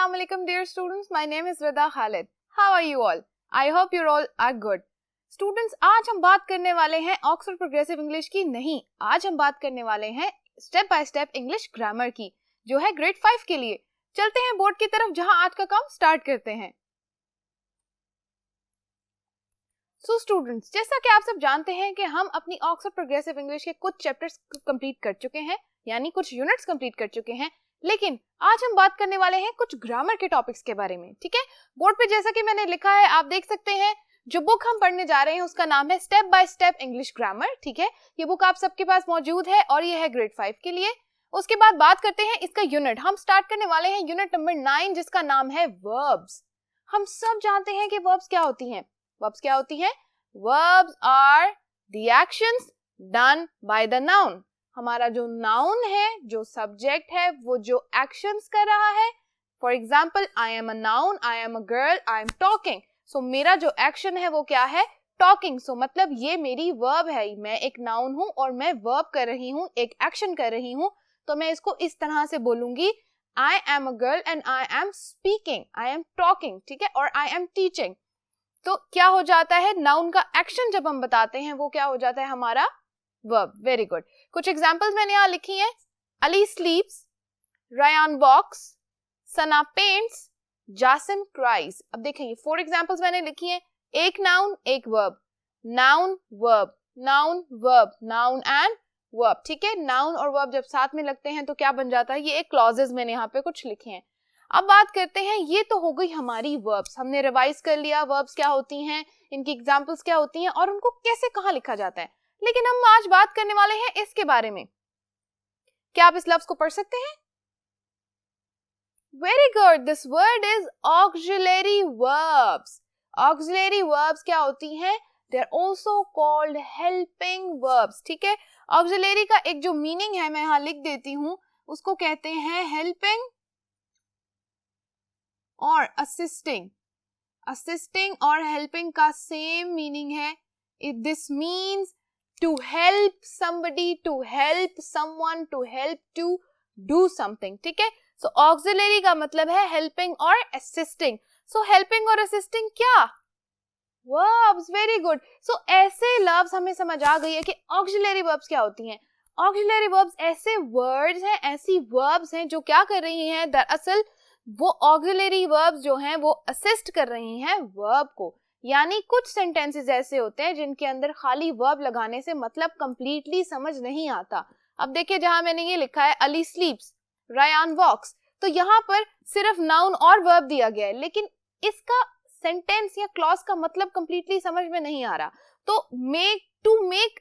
Assalamu alaikum dear students, my name is Rida Khalid. How are you all? I hope you all are good. Students, आज हम बात करने वाले हैं Oxford progressive English की नहीं, आज हम बात करने वाले हैं step by step English grammar की, जो है ग्रेड 5 के लिए। चलते हैं बोर्ड की तरफ, जहां आज का काम स्टार्ट करते हैं। सो स्टूडेंट्स, जैसा कि आप सब जानते हैं कि हम अपनी ऑक्सफोर्ड प्रोग्रेसिव इंग्लिश के कुछ चैप्टर्स कंप्लीट कर चुके हैं, यानी कुछ यूनिट्स कंप्लीट कर चुके हैं, लेकिन आज हम बात करने वाले हैं कुछ ग्रामर के टॉपिक्स के बारे में। ठीक है, बोर्ड पे जैसा कि मैंने लिखा है आप देख सकते हैं। जो बुक हम पढ़ने जा रहे हैं उसका नाम है step by step English grammar. ठीक है, ये बुक आप सबके पास मौजूद है और ये है ग्रेड 5 के लिए। उसके बाद बात करते हैं इसका यूनिट। हम स्टार्ट करने वाले हैं यूनिट नंबर 9, जिसका नाम है वर्ब्स। हम सब जानते हैं कि वर्ब्स क्या होती हैं। वर्ब्स क्या होती हैं? Verbs are the actions done by the noun. हमारा जो नाउन है, जो सब्जेक्ट है, वो जो एक्शंस कर रहा है। For example, I am a noun, I am a girl, I am talking. So मेरा जो एक्शन है वो क्या है? टॉकिंग। सो मतलब ये मेरी वर्ब है, मैं एक नाउन हूं और मैं वर्ब कर रही हूं, एक एक्शन कर रही हूं। तो मैं इसको इस तरह से बोलूंगी, आई am a girl and I am speaking, I am talking. ठीक है, और आई एम टीचिंग। तो क्या हो जाता है? नाउन का एक्शन जब हम बताते हैं वो क्या हो जाता है? हमारा वर्ब। Very good. कुछ एग्जांपल्स मैंने यहाँ लिखी हैं। अली स्लीप्स, रयान वॉक्स, सना पेंट्स, जासिम क्राइज। अब देखें, ये 4 एग्जांपल्स मैंने लिखी हैं। एक नाउन, एक verb, noun verb, noun verb, noun and verb. ठीक है, नाउन और वर्ब जब साथ में लगते हैं तो क्या बन जाता है? ये एक क्लॉजेस मैंने यहाँ पे कुछ लिखे हैं। अब बात करते हैं, ये तो हो गई हमारी वर्ब्स। हमने रिवाइज कर लिया वर्ब्स क्या होती हैं, इनकी एग्जांपल्स क्या होती हैं और उनको कैसे कहाँ लिखा जाता है। लेकिन हम आज बात करने वाले हैं इसके बारे में। क्या आप इस लफ्ज को पढ़ सकते हैं? Very good, this word is auxiliary verbs. Auxiliary verbs क्या होती हैं? They are also called helping verbs. ठीक है, ऑक्सिलरी का एक जो मीनिंग है मैं यहाँ लिख देती हूं, उसको कहते हैं हेल्पिंग और असिस्टिंग। असिस्टिंग और हेल्पिंग का सेम मीनिंग है। This means to help somebody, to help someone, to help to do something. ठीक है, so auxiliary का मतलब है helping और assisting. so helping और assisting क्या? verbs. very good. so ऐसे लफ्ज हमें समझ आ गई है कि auxiliary verbs क्या होती हैं। auxiliary verbs ऐसे words हैं, ऐसी verbs हैं जो क्या कर रही हैं? दरअसल वो auxiliary verbs जो हैं वो assist कर रही हैं verb को। यानी कुछ सेंटेंसेस ऐसे होते हैं जिनके अंदर खाली वर्ब लगाने से मतलब कंप्लीटली समझ नहीं आता। अब देखिए, जहां मैंने ये लिखा है अली स्लीप्स, रयान वॉक्स, तो यहाँ पर सिर्फ नाउन और वर्ब दिया गया है, लेकिन इसका सेंटेंस या क्लॉज का मतलब कंप्लीटली समझ में नहीं आ रहा। तो मेक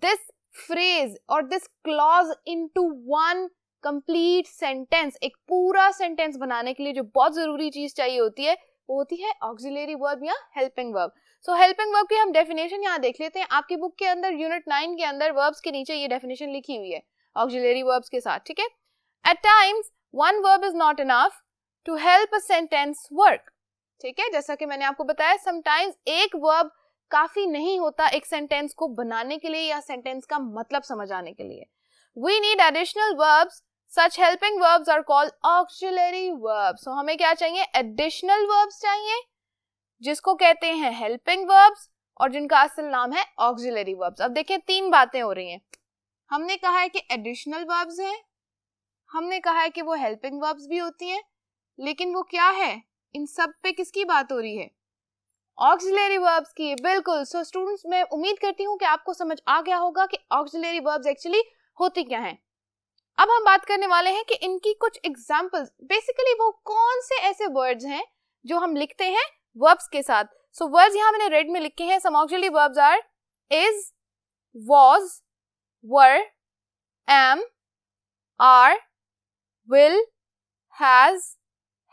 दिस फ्रेज और this clause into one complete sentence, एक पूरा सेंटेंस बनाने के लिए जो बहुत जरूरी चीज चाहिए होती है वो होती है ऑक्सिलरी वर्ब या हेल्पिंग वर्ब। सो हेल्पिंग वर्ब की हम डेफिनेशन यहाँ देख लेते हैं। आपकी बुक के अंदर यूनिट 9 के अंदर वर्ब्स के नीचे ये डेफिनेशन लिखी हुई है ऑक्सिलरी वर्ब्स के साथ। ठीक है, at times one verb is not enough to help a sentence work. ठीक है, जैसा कि मैंने आपको बताया, समटाइम्स एक वर्ब काफी नहीं होता एक सेंटेंस को बनाने के लिए या सेंटेंस का मतलब समझ आने के लिए। We need additional verbs, such helping verbs are called auxiliary verbs. So हमें क्या चाहिए? additional verbs चाहिए, जिसको कहते हैं helping verbs और जिनका असल नाम है auxiliary verbs. अब देखिए, 3 बातें हो रही हैं। हमने कहा है कि additional verbs हैं, हमने कहा है कि वो helping verbs भी होती हैं, लेकिन वो क्या है? इन सब पे किसकी बात हो रही है? auxiliary verbs की। बिल्कुल। So students, मैं उम्मीद करती हूँ कि आपको समझ आ गया होगा कि auxiliary verbs एक्चुअली होती क्या हैं। अब हम बात करने वाले हैं कि इनकी कुछ एग्जाम्पल्स, बेसिकली वो कौन से ऐसे वर्ड्स हैं जो हम लिखते हैं वर्ब्स के साथ। सो वर्ड्स यहाँ मैंने रेड में लिखे हैं। Some auxiliary verbs are is, was, were, am, are, will, has,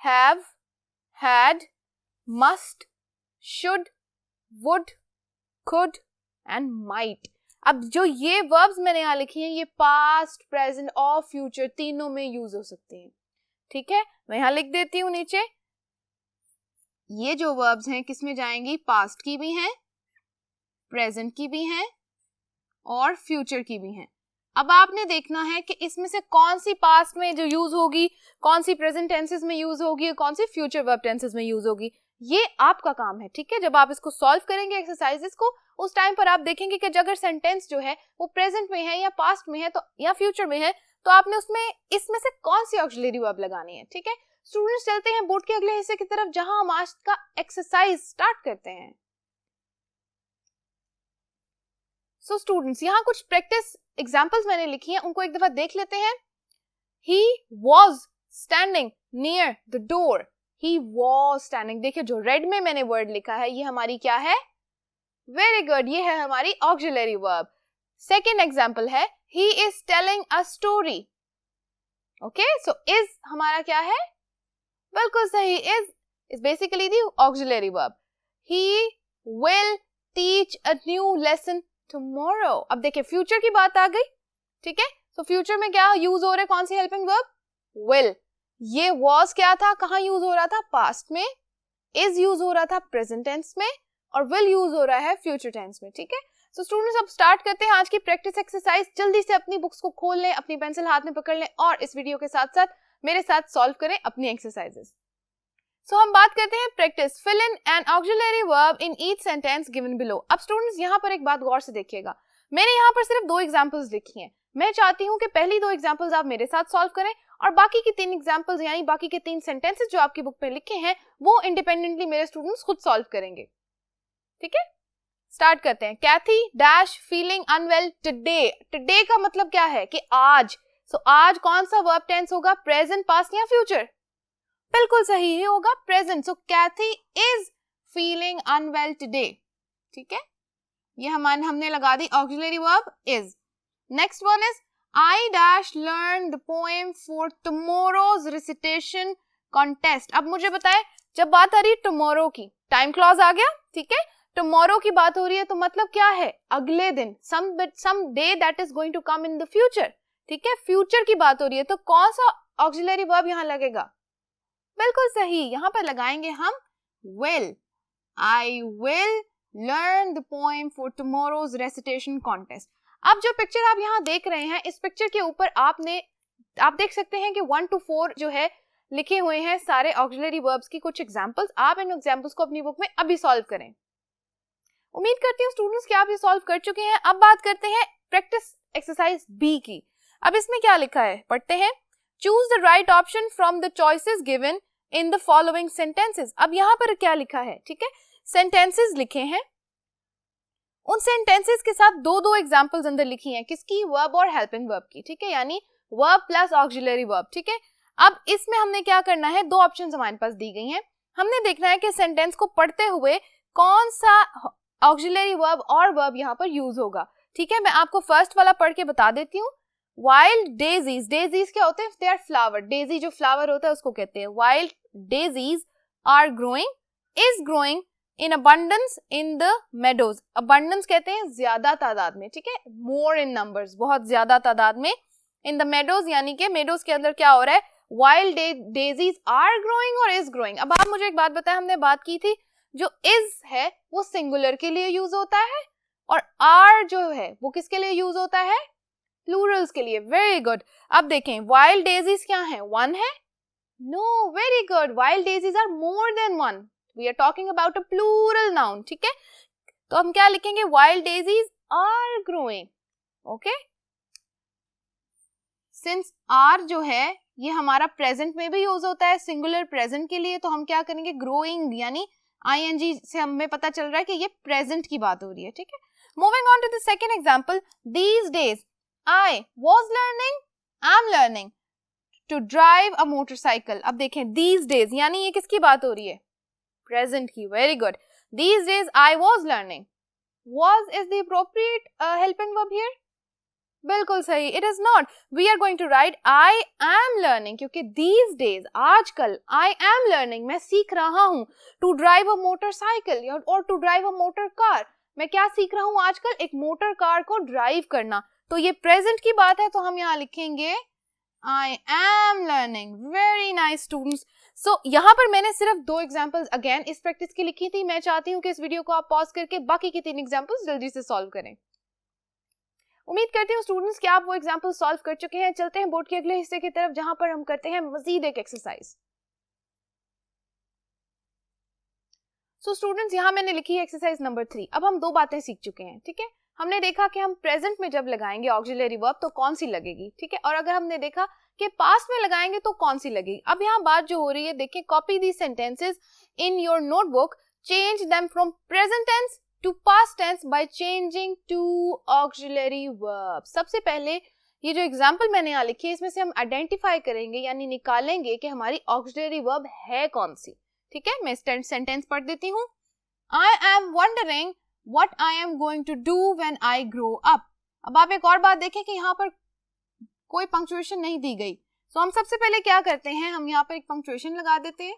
have, had, must, should, would, could and might. अब जो ये वर्ब्स मैंने यहाँ लिखी हैं ये पास्ट, प्रेजेंट और फ्यूचर तीनों में यूज हो सकते हैं। ठीक है, मैं यहाँ लिख देती हूँ नीचे। ये जो वर्ब्स हैं किस में जाएंगी? पास्ट की भी हैं, प्रेजेंट की भी हैं और फ्यूचर की भी हैं। अब आपने देखना है कि इसमें से कौन सी पास्ट में जो यूज होगी, कौन सी प्रेजेंट टेंसेस में यूज होगी और कौन सी फ्यूचर वर्ब टेंसेस में यूज होगी। ये आपका काम है, ठीक है। जब आप इसको सॉल्व करेंगे एक्सरसाइजेस को, उस टाइम पर आप देखेंगे कि अगर सेंटेंस जो है वो प्रेजेंट में है या पास्ट में है तो या फ्यूचर में है, तो आपने उसमें इसमें से कौन सी ऑक्सिलरी वर्ब लगानी है, ठीक है। स्टूडेंट्स चलते हैं बोर्ड के अगले हिस्से की तरफ जहां हम आज का एक्सरसाइज स्टार्ट करते हैं। सो स्टूडेंट्स, यहाँ कुछ प्रैक्टिस एग्जाम्पल्स मैंने लिखी हैं, उनको एक दफा देख लेते हैं। He was standing near the door. He was standing. देखिए जो रेड में मैंने वर्ड लिखा है ये हमारी क्या है? वेरी गुड, ये है हमारी ऑक्सिलरी वर्ब। सेकेंड एग्जाम्पल है he is telling a story. Okay, so is हमारा क्या है? बिल्कुल सही, is basically the auxiliary verb. He will teach a new lesson tomorrow. अब देखिए फ्यूचर की बात आ गई, ठीक है। तो फ्यूचर में क्या यूज हो रहा है, कौन सी हेल्पिंग वर्ब? विल। ये was क्या था, कहाँ यूज हो रहा था? पास्ट में। is यूज हो रहा था प्रेजेंट टेंस में, और will यूज हो रहा है फ्यूचर टेंस में, ठीक है। सो स्टूडेंट्स अब स्टार्ट करते हैं आज की प्रैक्टिस एक्सरसाइज। जल्दी से अपनी बुक्स को खोल लें, अपनी पेंसिल हाथ में पकड़ लें और इस वीडियो के साथ साथ मेरे साथ सॉल्व करें अपनी एक्सरसाइजेस। सो हम बात करते हैं practice fill in an auxiliary verb in each sentence given below. अब स्टूडेंट्स यहाँ पर एक बात गौर से देखिएगा, मैंने यहाँ पर सिर्फ 2 एग्जांपल्स लिखी हैं। मैं चाहती हूँ कि पहली 2 एग्जांपल्स आप मेरे साथ सॉल्व करें और बाकी की 3 एग्जांपल्स यानी बाकी के 3 सेंटेंसेस जो आपकी बुक में लिखे हैं वो इंडिपेंडेंटली मेरे स्टूडेंट्स खुद सॉल्व करेंगे, ठीक है। स्टार्ट करते हैं। Kathy dash feeling unwell today. Today का मतलब क्या है कि आज। सो आज कौन सा वर्ब टेंस होगा, प्रेजेंट, पास्ट या फ्यूचर? बिल्कुल सही है, होगा present. So Kathy is feeling unwell today, ठीक है। ये हमने लगा दी auxiliary verb is. Next one is I dash learn the poem for tomorrow's recitation contest. अब मुझे बताएं, जब बात आ रही है टुमारो की, टाइम क्लॉज आ गया, ठीक है। टुमारो की बात हो रही है तो मतलब क्या है, अगले दिन, some day that is going to come in the future, ठीक है। फ्यूचर की बात हो रही है तो कौन सा ऑक्सिलरी वर्ब यहाँ लगेगा? बिल्कुल सही, यहाँ पर लगाएंगे हम will. I will learn the poem for tomorrow's recitation contest. अब जो पिक्चर आप यहाँ देख रहे हैं, इस पिक्चर के ऊपर आप देख सकते हैं कि 1 to 4 जो है लिखे हुए हैं सारे ऑक्सिलरी वर्ब्स की कुछ एग्जांपल्स। आप इन एग्जांपल्स को अपनी बुक में अभी सॉल्व करें। उम्मीद करती हूँ स्टूडेंट्स कि आप ये सॉल्व कर चुके हैं। अब बात करते हैं प्रैक्टिस एक्सरसाइज बी की। अब इसमें क्या लिखा है, पढ़ते हैं। Choose the right option from the choices given in the following sentences. अब यहाँ पर क्या लिखा है, ठीक है, सेंटेंसेस लिखे हैं, उन सेंटेंसेस के साथ 2 एग्जांपल्स अंदर लिखी हैं, किसकी? वर्ब और हेल्पिंग वर्ब की, ठीक है, यानी वर्ब प्लस ऑक्सिलरी वर्ब, ठीक है। अब इसमें हमने क्या करना है, 2 ऑप्शंस हमारे पास दी गई हैं, हमने देखना है कि सेंटेंस को पढ़ते हुए कौन सा ऑक्सिलरी वर्ब और वर्ब यहाँ पर यूज होगा, ठीक है। मैं आपको फर्स्ट वाला पढ़ के बता देती हूँ। वाइल्ड डेजीज, डेजीज क्या होते हैं? They are flower. डेजी जो फ्लावर होता है उसको कहते हैं। Wild daisies are growing, is growing in abundance in the meadows. Abundance कहते हैं ज्यादा तादाद में, ठीक है, मोर इन नंबर्स, बहुत ज्यादा तादाद में। इन द मेडोज यानी कि मेडोज के अंदर क्या हो रहा है, वाइल्ड डेजीज आर ग्रोइंग और इज ग्रोइंग। अब आप मुझे एक बात बताएं, हमने बात की थी जो इज है वो सिंगुलर के लिए यूज होता है और आर जो है वो किसके लिए यूज होता है? प्लूरल्स के लिए। Very good. अब देखें वाइल्ड डेजीज क्या है, 1 है? No, very good, wild daisies are more than 1। We are talking about a plural noun, ठीक है। तो हम क्या लिखेंगे, wild daisies are growing, okay. Since are जो है ये हमारा प्रेजेंट में भी यूज होता है सिंगुलर प्रेजेंट के लिए, तो हम क्या करेंगे, ग्रोइंग, यानी ing से हमें पता चल रहा है कि ये प्रेजेंट की बात हो रही है, ठीक है। Moving on to the second example, these days I was learning, I'm learning to drive a motorcycle. अब देखें these days यानी ये किसकी बात हो रही है, प्रेजेंट की। Very good. These days I was learning. Was is the appropriate helping verb here? बिल्कुल सही, it is not. We are going to write I am learning क्योंकि these days आजकल I am learning मैं सीख रहा हूँ to drive a motorcycle और to drive a motor car। मैं क्या सीख रहा हूँ आजकल, एक मोटर कार को ड्राइव करना। तो ये प्रेजेंट की बात है तो हम यहाँ लिखेंगे I am learning. Very nice students. So यहाँ पर मैंने सिर्फ 2 एग्जाम्पल्स अगेन इस प्रैक्टिस की लिखी थी। मैं चाहती हूँ कि इस वीडियो को आप पॉज करके बाकी की 3 एग्जाम्पल्स जल्दी से सॉल्व करें। उम्मीद करती हूँ स्टूडेंट्स कि आप वो एग्जाम्पल सॉल्व कर चुके हैं। चलते हैं बोर्ड के अगले हिस्से की तरफ जहां पर हम करते हैं मजीद एक एक्सरसाइज। सो स्टूडेंट्स यहाँ मैंने लिखी है एक्सरसाइज नंबर 3। अब हम 2 बातें सीख चुके हैं, ठीक है। हमने देखा कि हम प्रेजेंट में जब लगाएंगे ऑक्सिलरी वर्ब तो कौन सी लगेगी, ठीक है, और अगर हमने देखा कि पास्ट में लगाएंगे तो कौन सी लगेगी। अब यहाँ बात जो हो रही है, देखिए, copy the sentences in your notebook, change them from present tense to past tense by changing to auxiliary verb. सबसे पहले ये जो एग्जाम्पल मैंने यहाँ लिखी है इसमें से हम आइडेंटिफाई करेंगे यानी निकालेंगे कि हमारी ऑक्सिलरी वर्ब है कौन सी, ठीक है। मैं सेंटेंस पढ़ देती हूँ। I am wondering what I am going to do when I grow up. अब आप एक और बात देखें कि यहाँ पर कोई पंक्चुएशन नहीं दी गई। सो हम सबसे पहले क्या करते हैं, हम यहाँ पर एक पंक्चुएशन लगा देते हैं।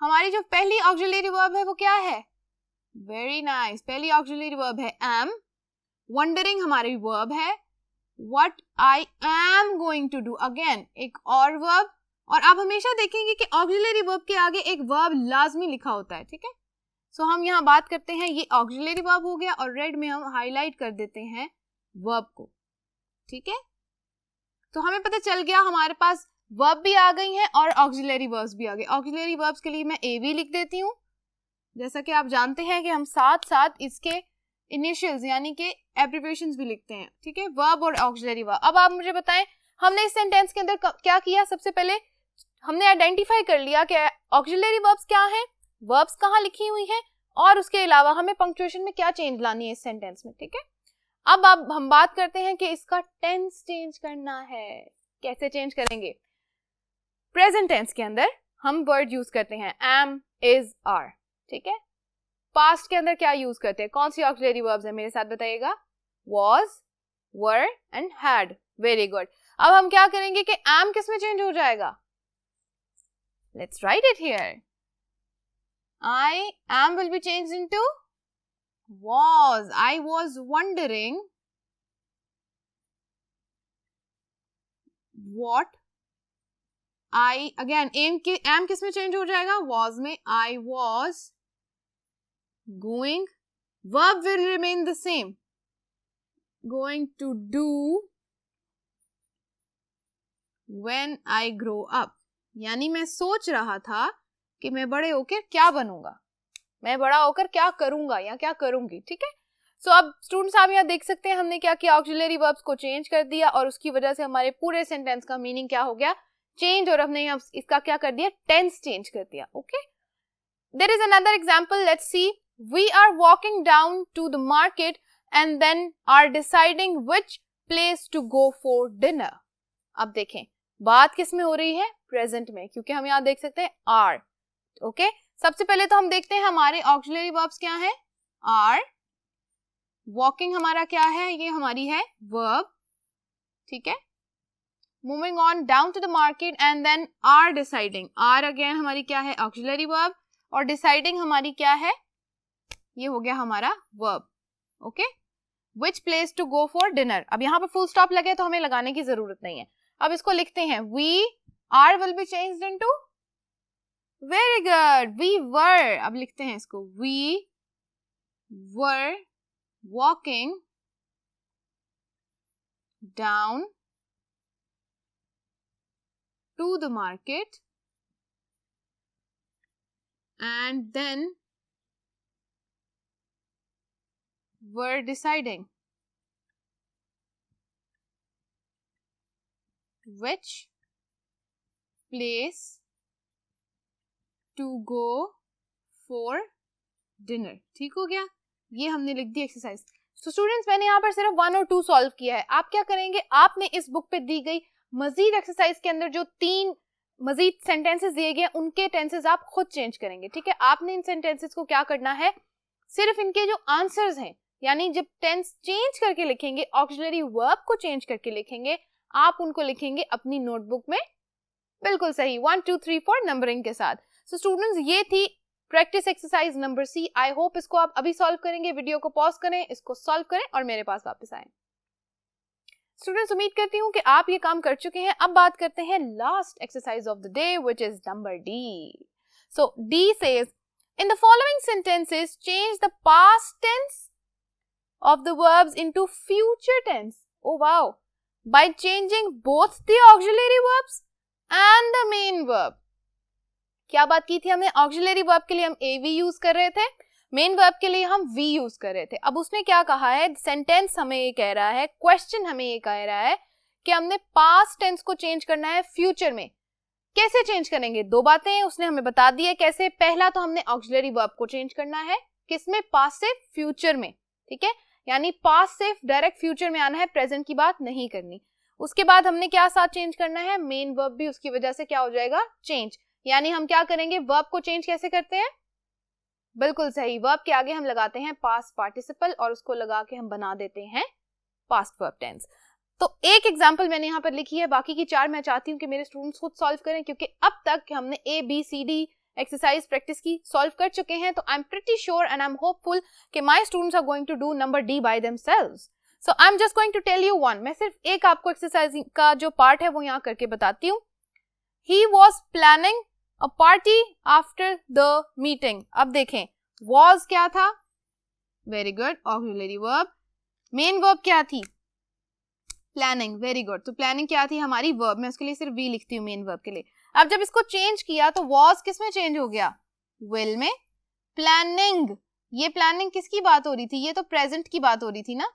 हमारी जो पहली ऑक्सिलरी वर्ब है वो क्या है, वेरी नाइस, पहली ऑक्सिलरी वर्ब है एम। वंडरिंग हमारी वर्ब है, what I am going to do, again एक और वर्ब। और आप हमेशा देखेंगे कि ऑक्सिलरी वर्ब के आगे एक वर्ब लाजमी लिखा होता है, ठीक है। सो हम यहाँ बात करते हैं, ये ऑक्सिलरी वर्ब हो गया और रेड में हम हाईलाइट कर देते हैं वर्ब को, ठीक है। तो हमें पता चल गया हमारे पास वर्ब भी आ गई हैं और ऑक्सिलरी वर्ब्स भी आ गए। ऑक्सिलरी वर्ब्स के लिए मैं ए भी लिख देती हूँ, जैसा कि आप जानते हैं कि हम साथ साथ इसके इनिशियल्स यानी कि एब्रिविएशंस भी लिखते हैं, ठीक है, वर्ब और ऑक्सिलरी वर्ब। अब आप मुझे बताएं हमने इस सेंटेंस के अंदर क्या किया। सबसे पहले हमने आइडेंटिफाई कर लिया कि ऑक्सिलरी वर्ब्स क्या हैं, वर्ब्स कहाँ लिखी हुई हैं, और उसके अलावा हमें पंक्चुएशन में क्या चेंज लानी है इस सेंटेंस में, ठीक है। अब हम बात करते हैं कि इसका टेंस चेंज करना है। कैसे चेंज करेंगे, प्रेजेंट टेंस के अंदर हम वर्ड यूज करते हैं एम, इज, आर, ठीक है। पास्ट के अंदर क्या यूज करते हैं, कौन सी ऑक्सिलरी वर्ब्स है, मेरे साथ बताइएगा, was, were and had। Very good. अब हम क्या करेंगे कि एम किस में चेंज हो जाएगा, let's write it here, I am will be changed into was। I was wondering what I, again am किस में चेंज हो जाएगा, was में, I was going, verb will remain the same, going to do when I grow up। यानी मैं सोच रहा था कि मैं बड़े होकर क्या बनूंगा, मैं बड़ा होकर क्या करूंगा या क्या करूंगी, ठीक है। सो अब स्टूडेंट्स आप यहाँ देख सकते हैं हमने क्या किया, ऑक्सिलरी वर्ब्स को चेंज कर दिया और उसकी वजह से हमारे पूरे सेंटेंस का मीनिंग क्या हो गया, चेंज, और हमने यहाँ इसका क्या कर दिया, टेंस चेंज कर दिया, okay. There is another example, let's see, we are walking down to the market and then are deciding which place to go for dinner. अब देखें बात किस में हो रही है, प्रेजेंट में, क्योंकि हम यहाँ देख सकते हैं आर, ओके। सबसे पहले तो हम देखते हैं हमारे ऑक्सिलरी वर्ब्स क्या है, आर, वॉकिंग हमारा क्या है, ये हमारी है वर्ब, ठीक है। Moving on, down to the market and then are deciding, are again हमारी क्या है, ऑक्सिलरी वर्ब, और डिसाइडिंग हमारी क्या है, ये हो गया हमारा verb, okay. Which place to go for dinner, अब यहाँ पर फुल स्टॉप लगे तो हमें लगाने की जरूरत नहीं है। अब इसको लिखते हैं, we are will be changed into, very good, we were. अब लिखते हैं इसको, we were walking down to the market and then were deciding which place to go for dinner। ठीक हो गया, ये हमने लिख दी एक्सरसाइज। तो स्टूडेंट्स मैंने यहाँ पर सिर्फ 1 और 2 सॉल्व किया है। आप क्या करेंगे, आपने इस बुक पे दी गई मजीद एक्सरसाइज के अंदर जो 3 मजीद सेंटेंसेस दिए गए उनके टेंसेस आप खुद चेंज करेंगे, ठीक है। आपने इन सेंटेंसेस को क्या करना है, सिर्फ इनके जो आंसर्स हैं यानी जब टेंस चेंज करके लिखेंगे, ऑक्सिलरी वर्ब को चेंज करके लिखेंगे, आप उनको लिखेंगे अपनी नोटबुक में बिल्कुल सही 1 2 3 4 नंबरिंग के साथ। सो स्टूडेंट्स ये थी practice exercise number C. I hope इसको आप अभी सॉल्व करेंगे, वीडियो को पॉज करें, इसको सॉल्व करें और मेरे पास वापस आए। स्टूडेंट्स उम्मीद करती हूँ कि आप ये काम कर चुके हैं। अब बात करते हैं last exercise of the day which is number D. So D says in the following sentences change the past tense of the verbs into future tense. Oh wow! By changing both the auxiliary verbs and the main verb. क्या बात की थी हमने? Auxiliary verb के लिए हम AV use कर रहे थे, मेन वर्ब के लिए हम V यूज कर रहे थे. अब उसने क्या कहा है, सेंटेंस हमें ये कह रहा है, क्वेश्चन हमें ये कह रहा है कि हमने पास्ट टेंस को चेंज करना है फ्यूचर में. कैसे चेंज करेंगे? दो बातें उसने हमें बता दी है कैसे. पहला तो हमने ऑक्सिलरी वर्ब को चेंज करना है, किसमें? पास्ट से फ्यूचर में. ठीक है, यानी पास्ट से डायरेक्ट फ्यूचर में आना है, प्रेजेंट की बात नहीं करनी. उसके बाद हमने क्या साथ चेंज करना है? मेन वर्ब भी उसकी वजह से क्या हो जाएगा? चेंज. यानी हम क्या करेंगे? वर्ब को चेंज कैसे करते हैं? बिल्कुल सही, वर्ब के आगे हम लगाते हैं पास्ट पार्टिसिपल और उसको लगा के हम बना देते हैं पास्ट वर्ब टेंस. तो एक एग्जांपल मैंने यहाँ पर लिखी है, बाकी की 4 मैं चाहती हूँ कि मेरे स्टूडेंट्स खुद सॉल्व करें, क्योंकि अब तक हमने ABCD एक्सरसाइज प्रैक्टिस की, सॉल्व कर चुके हैं. तो I am pretty sure and I am hopeful कि my students are going to do number D by themselves. So I am just going to tell you one. मैं सिर्फ एक आपको एक्सरसाइज का जो पार्ट है वो यहाँ करके बताती हूँ. He was planning a party after the meeting. अब देखें, वॉज क्या था? Very good, auxiliary verb. Main verb क्या थी? प्लानिंग. Very good. तो प्लानिंग क्या थी? हमारी वर्ब. मैं उसके लिए सिर्फ V लिखती हूँ मेन वर्ब के लिए. अब जब इसको चेंज किया तो वॉज किस में चेंज हो गया? विल में. प्लानिंग, ये प्लानिंग किसकी बात हो रही थी? ये तो प्रेजेंट की बात हो रही थी ना.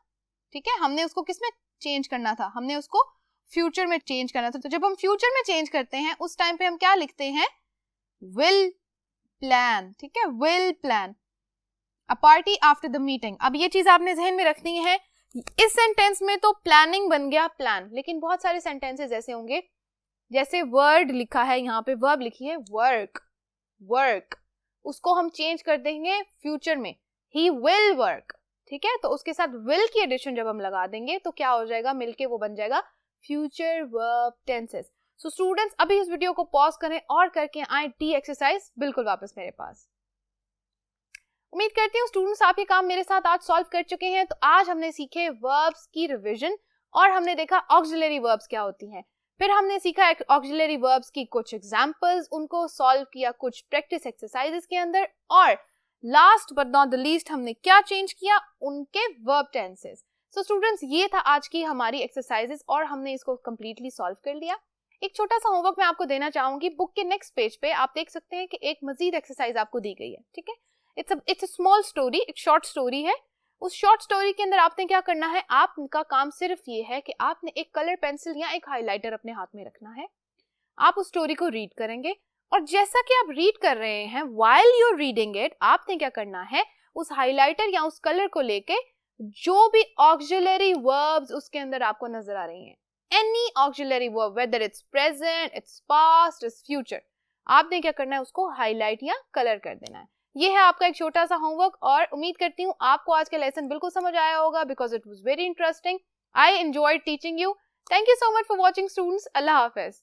ठीक है, हमने उसको किस में चेंज करना था? हमने उसको फ्यूचर में चेंज करना था. तो जब हम फ्यूचर में चेंज करते हैं उस टाइम पे हम क्या लिखते हैं? Will plan. ठीक है, will plan a party after the meeting. अब ये चीज आपने जहन में रखनी है. इस सेंटेंस में तो प्लानिंग बन गया प्लान, लेकिन बहुत सारे सेंटेंसेस ऐसे होंगे, जैसे वर्ड लिखा है यहाँ पे, वर्ब लिखी है वर्क. वर्क उसको हम चेंज कर देंगे फ्यूचर में, ही विल वर्क. ठीक है, तो उसके साथ विल की एडिशन जब हम लगा देंगे तो क्या हो जाएगा? मिलके वो बन जाएगा future verb tenses. So students, अभी इस वीडियो को पॉज करें और करके आए D एक्सरसाइज बिल्कुल वापस मेरे पास. उम्मीद करती हूँ स्टूडेंट्स आप ये काम मेरे साथ आज सॉल्व कर चुके हैं. तो आज हमने सीखे वर्ब्स की रिवीजन और हमने देखा ऑक्सिलरी वर्ब्स क्या होती हैं. फिर हमने सीखा ऑक्सिलरी वर्ब्स की कुछ एग्जांपल्स, उनको सॉल्व किया कुछ प्रैक्टिस एक्सरसाइजेस के अंदर, और last but not the least हमने क्या चेंज किया? उनके वर्ब टेंसेस. सो स्टूडेंट्स, ये था आज की हमारी एक्सरसाइजेस और हमने इसको कंप्लीटली सॉल्व कर लिया. एक छोटा सा होमवर्क मैं आपको देना चाहूंगी. बुक के नेक्स्ट पेज पे आप देख सकते हैं कि एक मजीद एक्सरसाइज आपको दी गई है. ठीक है, इट्स अ स्मॉल स्टोरी, एक शॉर्ट स्टोरी है. उस शॉर्ट स्टोरी के अंदर आपने क्या करना है? आपका काम सिर्फ ये है कि आपने एक कलर पेंसिल या एक हाइलाइटर अपने हाथ में रखना है. आप उस स्टोरी को रीड करेंगे और जैसा कि आप रीड कर रहे हैं, while you are reading it, आपने क्या करना है? उस हाइलाइटर या उस कलर को लेके जो भी ऑक्सिलरी वर्ब्स उसके अंदर आपको नजर आ रही हैं, any auxiliary verb, whether it's present, its past, its future, आपने क्या करना है? उसको हाईलाइट या कलर कर देना है. ये है आपका एक छोटा सा होमवर्क और उम्मीद करती हूँ आपको आज का लेसन बिल्कुल समझ आया होगा, because it was very interesting. I enjoyed teaching you. Thank you so much for watching students. Allah Hafiz.